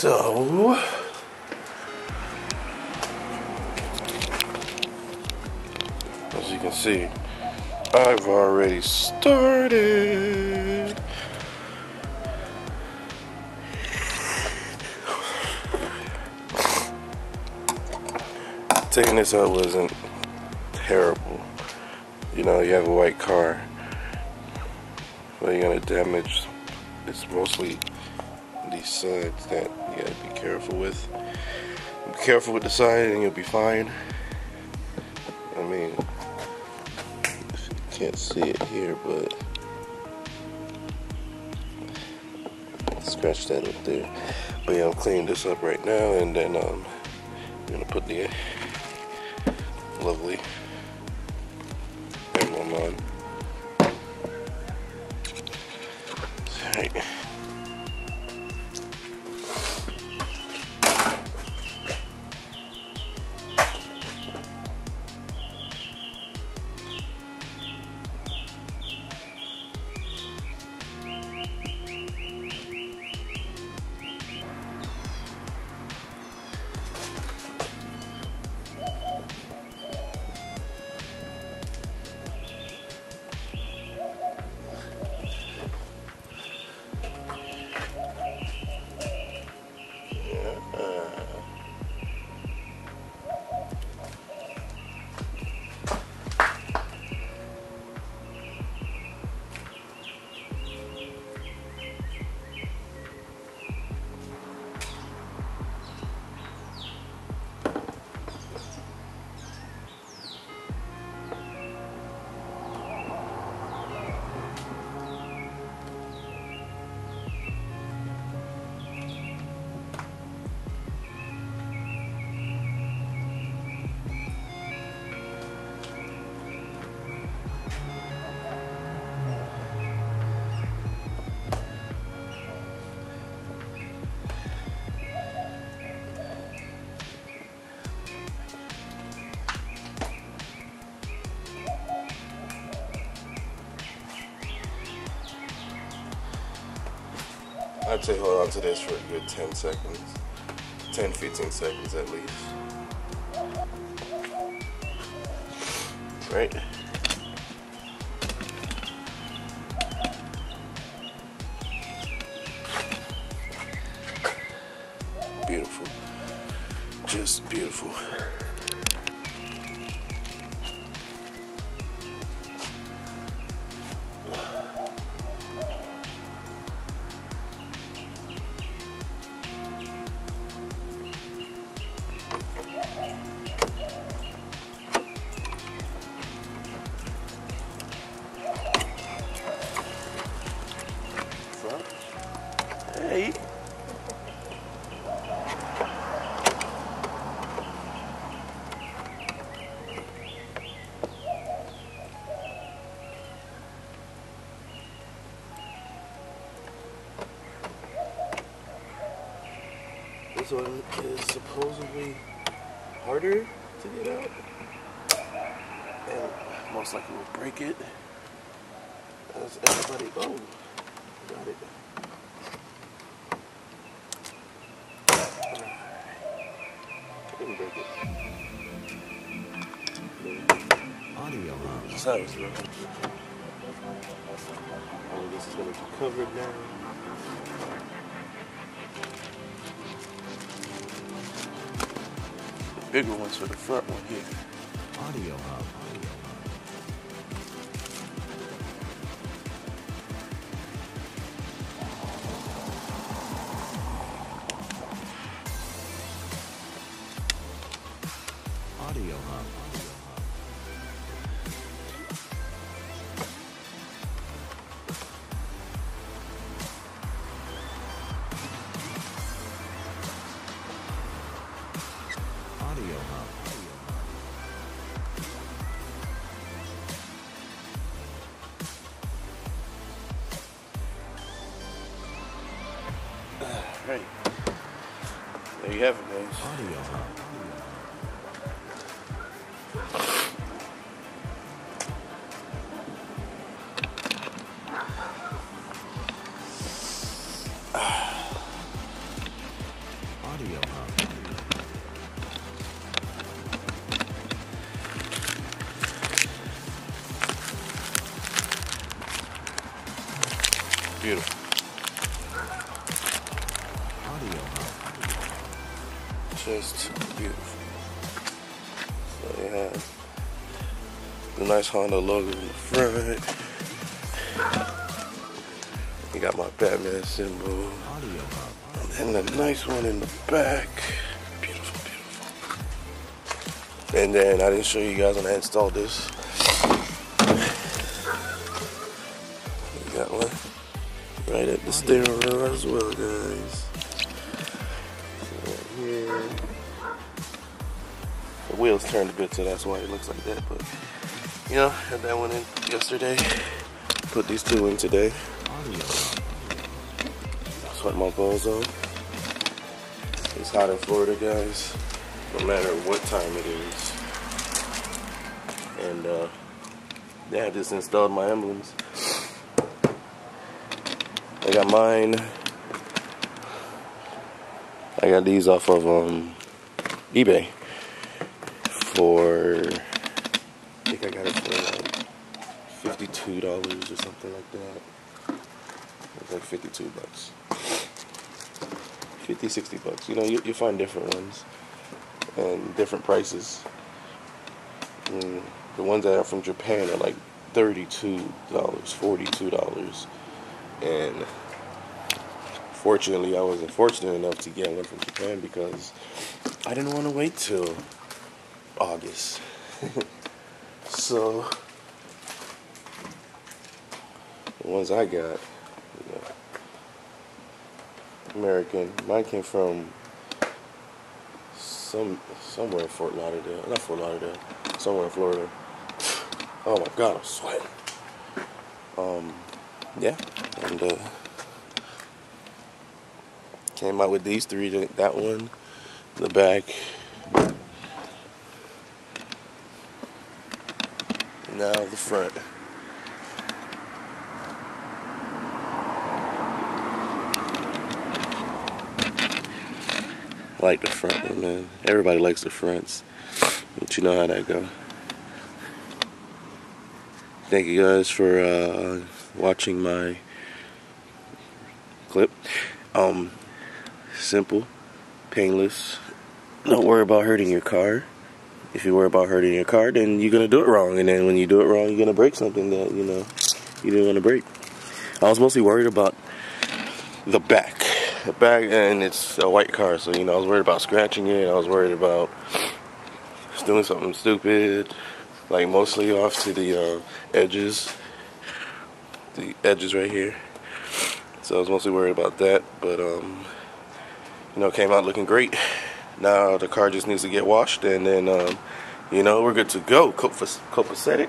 So, as you can see, I've already started. Taking this out wasn't terrible. You know, you have a white car, but you're gonna damage. It's mostly these sides that you gotta be careful with. Be careful with the side and you'll be fine. I mean, you can't see it here, but scratch that up there. But yeah, I'm cleaning this up right now, and then I'm gonna put the lovely emblem on. Alright. I'd say hold on to this for a good 10 seconds. 10-15 seconds at least. Right? Beautiful. Just beautiful. Hey. This one is supposedly harder to get out, and most likely will break it. As everybody, oh, got it. Didn't break it. Audio hub. Sorry, bro. All of this is going to be covered now. The bigger ones for the front one here. Audio hub. Audio hub. Audio hub. Right. There you have it, guys. Audio hub. Audio Hub. Just beautiful. So they have the nice Honda logo in the front. You got my Batman symbol. Audio Hub. And a nice one in the back. Beautiful, beautiful. And then I didn't show you guys when I installed this. You got one right at the steering wheel as well, guys. So right here. The wheels turned a bit, so that's why it looks like that. But you know, had that one in yesterday. Put these two in today. Audio Hub. Sweat my balls off. It's hot in Florida, guys, no matter what time it is. And yeah, I just installed my emblems. I got mine. I got these off of eBay for, I think I got it for like $52 or something like that. It's like 52 bucks. 50, 60 bucks. You know, you find different ones and different prices. And the ones that are from Japan are like $32, $42. And fortunately, I wasn't fortunate enough to get one from Japan because I didn't want to wait till August. So the ones I got, American. Mine came from somewhere in Fort Lauderdale. Not Fort Lauderdale. Somewhere in Florida. Oh my God, I'm sweating. Yeah, and came out with these three. That one, the back. Now the front. I like the front one, man. Everybody likes the fronts, but you know how that go. Thank you guys for watching my clip. Simple, painless. Don't worry about hurting your car. If you worry about hurting your car, then you're gonna do it wrong, and then when you do it wrong, you're gonna break something that you know you didn't want to break. I was mostly worried about the back. And it's a white car, so you know I was worried about scratching it. I was worried about doing something stupid, like mostly off to the edges right here. So I was mostly worried about that, but you know, it came out looking great. Now the car just needs to get washed, and then you know, we're good to go. Copacetic,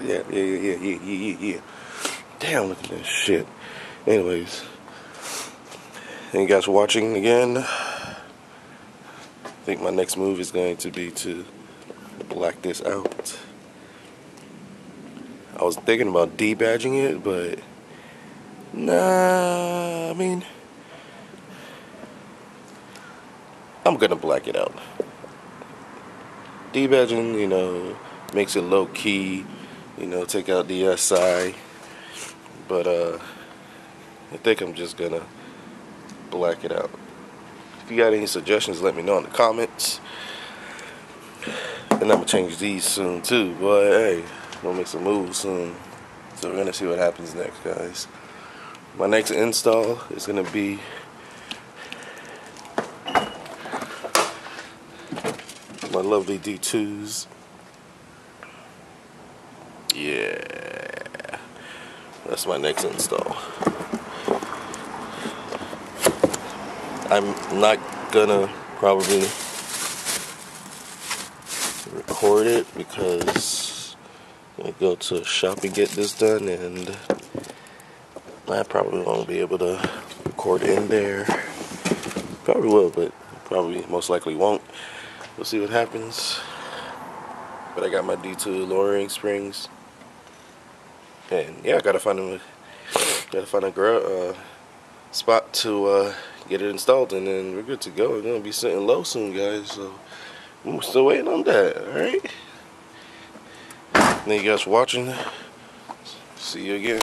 yeah. Damn, look at this shit. Anyways. Thank you guys for watching again. I think my next move is going to be to black this out. I was thinking about debadging it, but nah, I mean, I'm gonna black it out. Debadging, you know, makes it low key, you know, take out the SI, but I think I'm just gonna black it out. If you got any suggestions, let me know in the comments. And I'm gonna change these soon too, but hey, I'm gonna make some moves soon. So we're gonna see what happens next, guys. My next install is gonna be my lovely D2s. Yeah, that's my next install. I'm not gonna probably record it because I'm gonna go to a shop and get this done, and I probably won't be able to record in there. Probably will, but probably most likely won't. We'll see what happens. But I got my D2 lowering springs, and yeah, I gotta find a spot to get it installed, and then we're good to go. We're gonna be sitting low soon, guys, so I'm still waiting on that. Alright, thank you guys for watching. See you again.